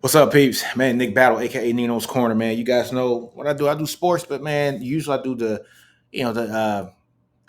What's up, peeps? Man, Nick Battle, aka Nino's Corner, man. You guys know what I do. I do sports, but man, usually I do the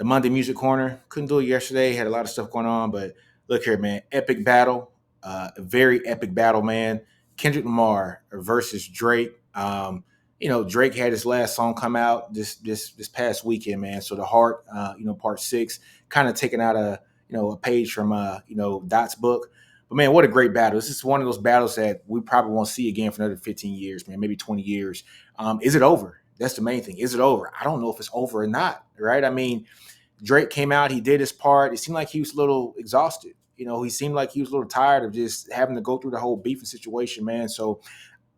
Monday Music Corner. Couldn't do it yesterday. Had a lot of stuff going on, but look here, man. Epic battle, a very epic battle, man. Kendrick Lamar versus Drake. Drake had his last song come out this past weekend, man. So the Heart, part six, kind of taking out a page from Dot's book. But man, what a great battle! This is one of those battles that we probably won't see again for another 15 years, man, maybe 20 years. Is it over? That's the main thing. Is it over? I don't know if it's over or not, right? I mean, Drake came out, he did his part. It seemed like he was a little exhausted. He seemed like he was a little tired of just having to go through the whole beefing situation, man. So,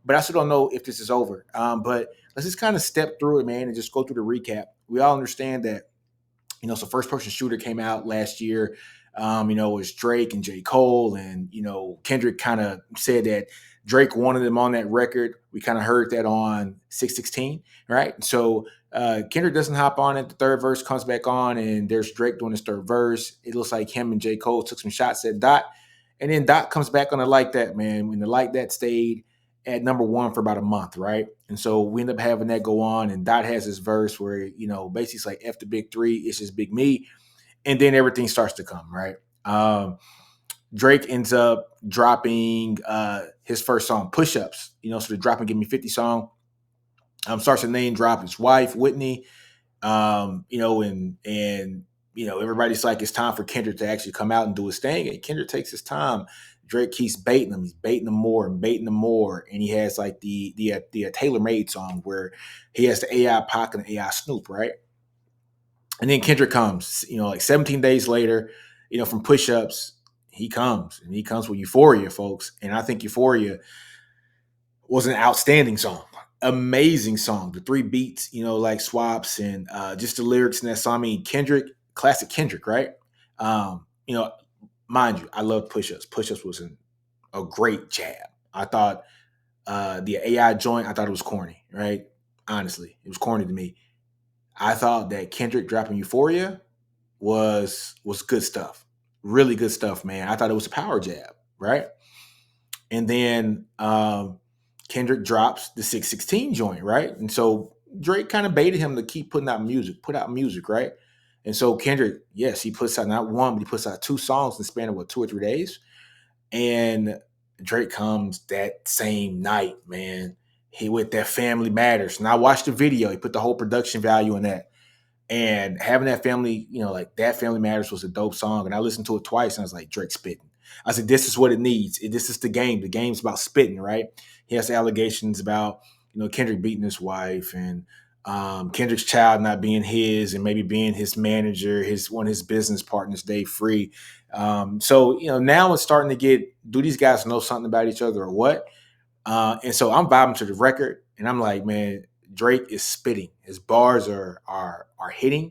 but I still don't know if this is over. But let's just kind of step through it, man, and just go through the recap. We all understand that so first person shooter came out last year. It was Drake and J. Cole, and Kendrick kind of said that Drake wanted them on that record. We kind of heard that on 616, right? So Kendrick doesn't hop on it. The third verse comes back on, and there's Drake doing his third verse. It looks like him and J. Cole took some shots at Dot, and then Dot comes back on the Like That, man. When the Like That stayed at number one for about a month, right? And so we end up having that go on, and Dot has this verse where basically it's like F the big three, it's just big me, and then everything starts to come, right? Drake ends up dropping his first song, Push Ups, so the Drop and Give Me 50 song. Starts to name drop his wife, Whitney, everybody's like, it's time for Kendrick to actually come out and do his thing. And Kendrick takes his time. Drake keeps baiting him. He's baiting him more and baiting him more. And he has like the Tailor Made song where he has the AI Pac and the AI Snoop, right? And then Kendrick comes, like 17 days later, from Push Ups, he comes with Euphoria, folks. And I think Euphoria was an outstanding song, amazing song. The three beats, like swaps and just the lyrics in that song. I mean, Kendrick, classic Kendrick, right? You know, mind you, I love Push Ups. Push Ups was a great jab. I thought the AI joint, I thought it was corny, right? Honestly, it was corny to me. I thought that Kendrick dropping Euphoria was good stuff, really good stuff, man. I thought it was a power jab, right? And then Kendrick drops the 616 joint, right? And so Drake kind of baited him to keep put out music, right? And so Kendrick, yes, he puts out not one, but he puts out two songs in the span of 2 or 3 days. And Drake comes that same night, man. He with that Family Matters. And I watched the video. He put the whole production value in that. And having that family, like that Family Matters was a dope song. And I listened to it twice and I was like, Drake spitting. I said, this is what it needs. This is the game. The game's about spitting, right? He has allegations about, Kendrick beating his wife and Kendrick's child not being his and maybe being his manager, one of his business partners, Dave Free. So, now it's starting to do these guys know something about each other or what? And so I'm vibing to the record and I'm like, man, Drake is spitting. His bars are hitting.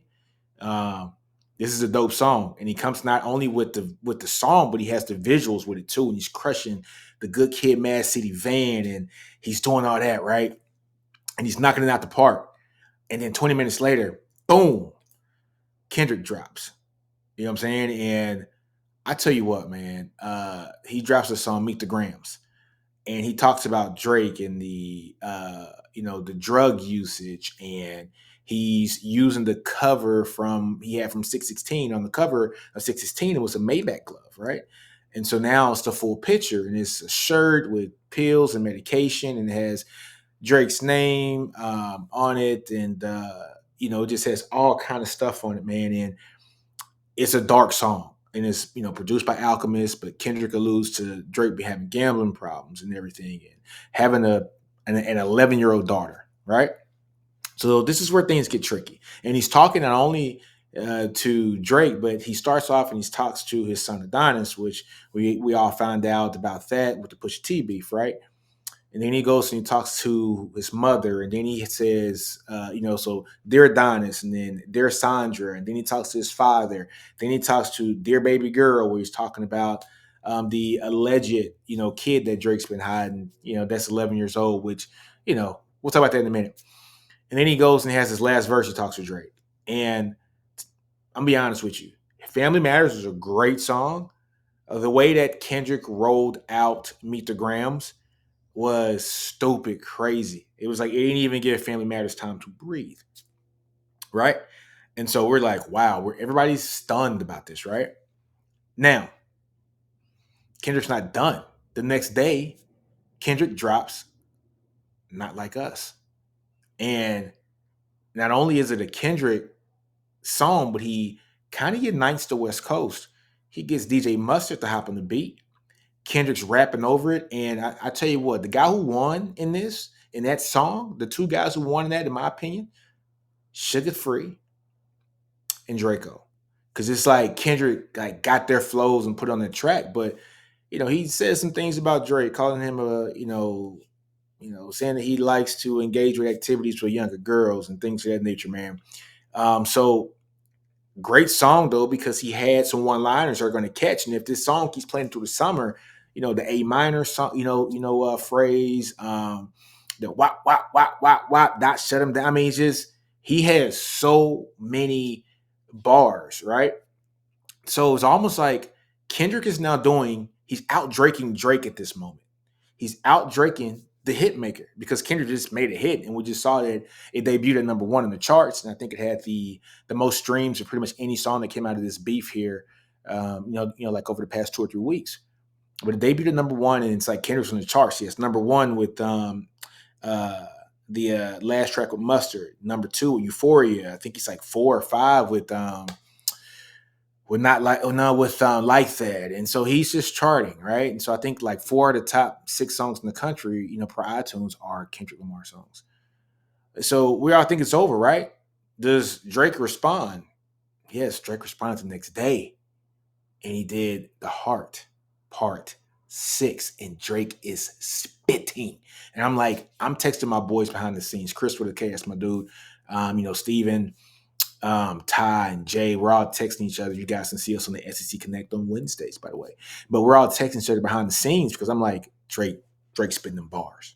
Um, this is a dope song, and he comes not only with the song, but he has the visuals with it too, and he's crushing the Good Kid, Mad City van, and he's doing all that right, and he's knocking it out the park. And then 20 minutes later, boom, Kendrick drops. You know what I'm saying? And I tell you what, man, he drops the song "Meet the Grams." And he talks about Drake and the drug usage, and he's using the cover he had from 616. On the cover of 616, it was a Maybach glove, right? And so now it's the full picture, and it's a shirt with pills and medication, and it has Drake's name on it, and it just has all kind of stuff on it, man. And it's a dark song, and it's produced by Alchemist, but Kendrick alludes to Drake be having gambling problems and everything, and having an 11-year-old daughter, right? So this is where things get tricky, and he's talking not only to Drake, but he starts off and he talks to his son Adonis, which we all found out about that with the Pusha T beef, right? And then he goes and he talks to his mother, and then he says, so dear Adonis, and then dear Sandra, and then he talks to his father. Then he talks to dear baby girl, where he's talking about the alleged, kid that Drake's been hiding, that's 11 years old, which, we'll talk about that in a minute. And then he goes and has his last verse. He talks to Drake, and I'm gonna be honest with you, Family Matters is a great song. The way that Kendrick rolled out Meet the Grams was stupid crazy. It was like it didn't even give Family Matters time to breathe, right? And so we're like, wow, everybody's stunned about this, right? Now, Kendrick's not done. The next day, Kendrick drops Not Like Us. And not only is it a Kendrick song, but he kind of unites the West Coast. He gets DJ Mustard to hop on the beat. Kendrick's rapping over it. And I tell you what, the guy who won in that song, the two guys who won in that, in my opinion, Sugar Free and Draco. Cause it's like Kendrick like got their flows and put on the track, but he says some things about Drake, calling him saying that he likes to engage with activities for younger girls and things of that nature, man. So great song though, because he had some one-liners that are going to catch. And if this song keeps playing through the summer, the A minor song, phrase, the wop wop wop wop wop, dot shut him down. I mean, it's just he has so many bars, right? So it's almost like Kendrick is now he's out draking Drake at this moment. He's out draking the hit maker because Kendrick just made a hit, and we just saw that it debuted at number one in the charts, and I think it had the most streams of pretty much any song that came out of this beef here, like over the past 2 or 3 weeks. But it debuted at number one, and it's like Kendrick's on the charts. Yes, number one with uh, the last track with Mustard. Number two, Euphoria. I think he's like 4 or 5 with not like oh no with like that, and so he's just charting, right? And so I think like 4 of the top 6 songs in the country, per iTunes, are Kendrick Lamar songs. So we all think it's over, right? Does Drake respond? Yes, Drake responded the next day, and he did The Heart Part 6, and Drake is spitting, and I'm texting my boys behind the scenes, Chris with a K, that's my dude, Steven, Ty and Jay, we're all texting each other. You guys can see us on the SEC Connect on Wednesdays, by the way. But we're all texting each other behind the scenes because I'm like, Drake spitting bars,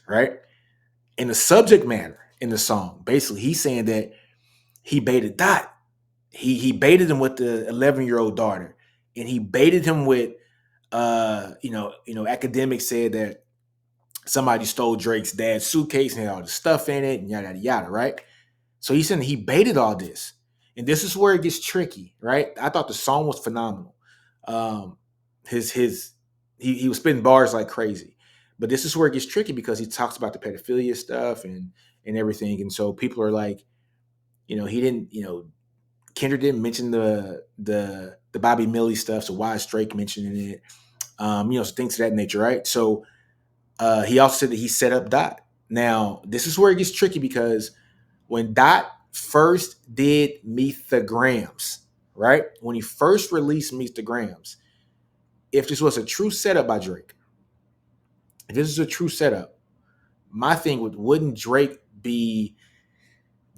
right? And the subject matter in the song, basically, he's saying that he baited Dot. He baited him with the 11-year-old daughter, and he baited him with, academics said that somebody stole Drake's dad's suitcase and had all the stuff in it, and yada yada yada, right? So he said he baited all this. And this is where it gets tricky, right? I thought the song was phenomenal. Um, he was spitting bars like crazy. But this is where it gets tricky because he talks about the pedophilia stuff and everything. And so people are like, he didn't, Kendrick didn't mention the Bobby Millie stuff, so why is Drake mentioning it? So things of that nature, right? So he also said that he set up Dot. Now, this is where it gets tricky because when Dot first did Meet the Grams, right? When he first released Meet the Grams, if this was a true setup by Drake, if this is a true setup, my thing wouldn't Drake be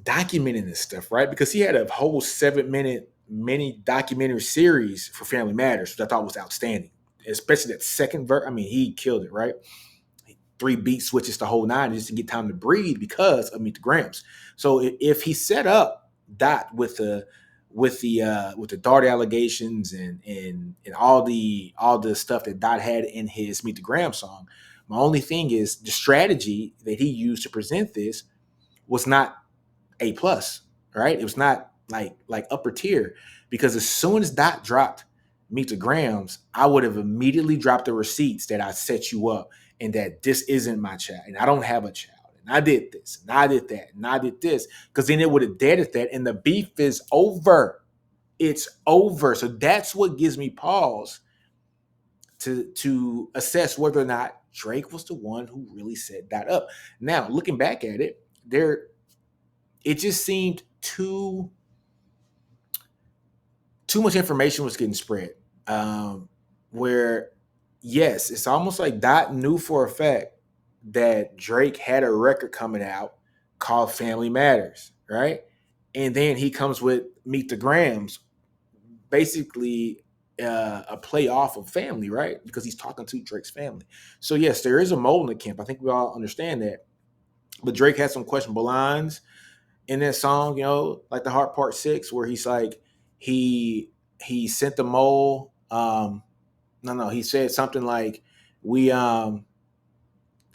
documenting this stuff, right? Because he had a whole 7-minute mini documentary series for Family Matters, which I thought was outstanding. Especially that second verse. I mean, he killed it, right? 3 beat switches the whole nine just to get time to breathe because of Meet the Grams. So if he set up Dot with the Dart allegations and all the stuff that Dot had in his Meet the Grams song, my only thing is the strategy that he used to present this was not A+, right? It was not like upper tier, because as soon as Dot dropped Meet the Grams, I would have immediately dropped the receipts that I set you up and that this isn't my child and I don't have a child and I did this and I did that and I did this, because then it would have deaded that and the beef is over. It's over. So that's what gives me pause to assess whether or not Drake was the one who really set that up. Now, looking back at it, it just seemed too much information was getting spread. Where, yes, it's almost like Dot knew for a fact that Drake had a record coming out called Family Matters, right? And then he comes with Meet the Grams, basically a play off of Family, right? Because he's talking to Drake's family. So yes, there is a mole in the camp. I think we all understand that. But Drake had some questionable lines in that song, like the Heart Part 6, where he's like, he sent the mole. No, he said something like, we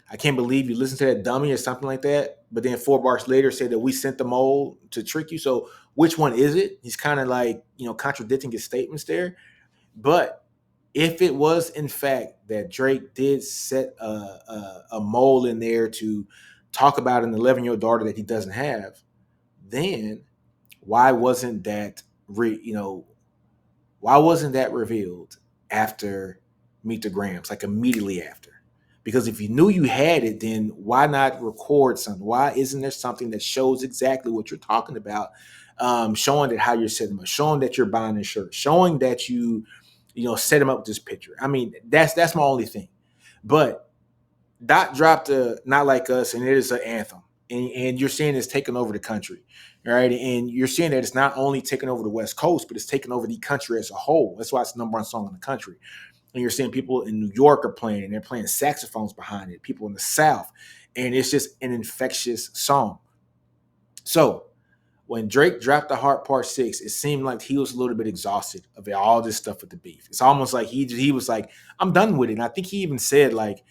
I can't believe you listened to that dummy or something like that. But then 4 bars later said that we sent the mole to trick you. So which one is it? He's kind of like, contradicting his statements there. But if it was in fact that Drake did set a mole in there to talk about an 11-year-old daughter that he doesn't have, then why wasn't that why wasn't that revealed after Meet the Grams, like immediately after? Because if you knew you had it, then why not record something? Why isn't there something that shows exactly what you're talking about? Showing that how you're setting them up, showing that you're buying the shirt, showing that set him up with this picture. I mean, that's my only thing. But Dot dropped a Not Like Us, and it is an anthem. And you're seeing it's taking over the country, right? And you're seeing that it's not only taking over the West Coast, but it's taking over the country as a whole. That's why it's the number one song in the country. And you're seeing people in New York are playing, and they're playing saxophones behind it, people in the South. And it's just an infectious song. So when Drake dropped the Heart Part 6, it seemed like he was a little bit exhausted of all this stuff with the beef. It's almost like he was like, I'm done with it. And I think he even said, like,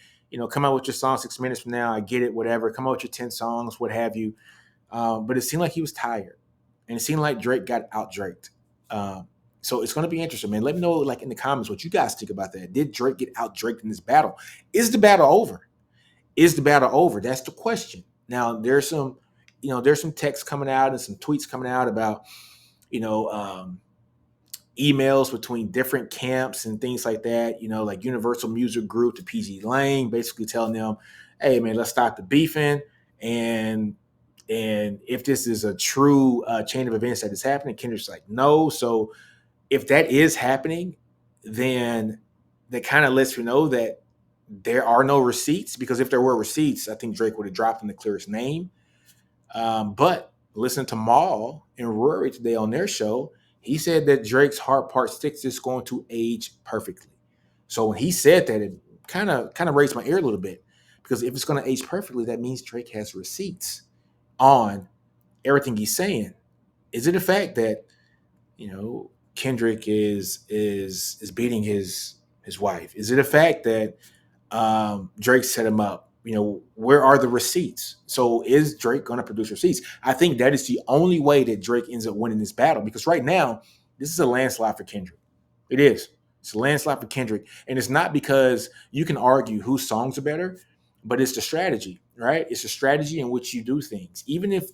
come out with your song 6 minutes from now. I get it, whatever. Come out with your 10 songs, what have you. But it seemed like he was tired. And it seemed like Drake got out Draked. So it's going to be interesting, man. Let me know, like, in the comments what you guys think about that. Did Drake get out Draked in this battle? Is the battle over? Is the battle over? That's the question. Now, there's some texts coming out and some tweets coming out about, emails between different camps and things like that, like Universal Music Group to PG Lane, basically telling them, hey, man, let's stop the beefing. And if this is a true chain of events that is happening, Kendrick's like, no. So if that is happening, then that kind of lets you know that there are no receipts, because if there were receipts, I think Drake would have dropped in the clearest name. But listen to Maul and Rory today on their show. He said that Drake's Heart Part 6 is going to age perfectly. So when he said that, it kind of raised my ear a little bit, because if it's going to age perfectly, that means Drake has receipts on everything he's saying. Is it a fact that Kendrick is beating his wife? Is it a fact that Drake set him up? Where are the receipts? So is Drake going to produce receipts? I think that is the only way that Drake ends up winning this battle, because right now, this is a landslide for Kendrick. It is. It's a landslide for Kendrick. And it's not because you can argue whose songs are better, but it's the strategy, right? It's the strategy in which you do things. Even if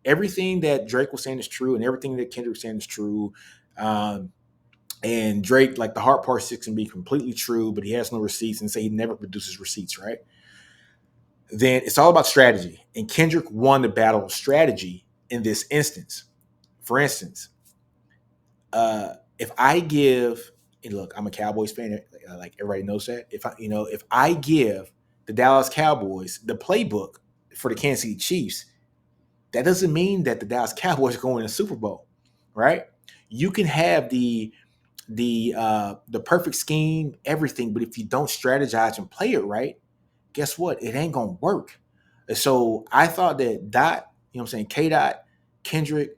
everything that Drake was saying is true and everything that Kendrick was saying is true, and Drake, like the Heart Part 6 can be completely true, but he has no receipts and say he never produces receipts, right? Then it's all about strategy. And Kendrick won the battle of strategy in this instance. For instance, if I give, and look, I'm a Cowboys fan, like everybody knows that. If I give the Dallas Cowboys the playbook for the Kansas City Chiefs, that doesn't mean that the Dallas Cowboys are going to the Super Bowl, right? You can have the perfect scheme, everything, but if you don't strategize and play it right, guess what? It ain't gonna work. And so I thought that Dot, K Dot, Kendrick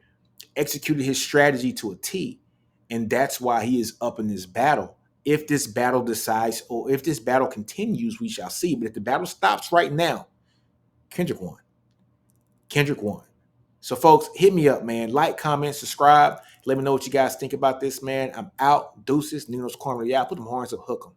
executed his strategy to a T, and that's why he is up in this battle. If this battle decides, or if this battle continues, we shall see. But if the battle stops right now, Kendrick won. Kendrick won. So, folks, hit me up, man. Like, comment, subscribe. Let me know what you guys think about this, man. I'm out. Deuces. NinosCorner. Yeah, put them horns up. Hook them.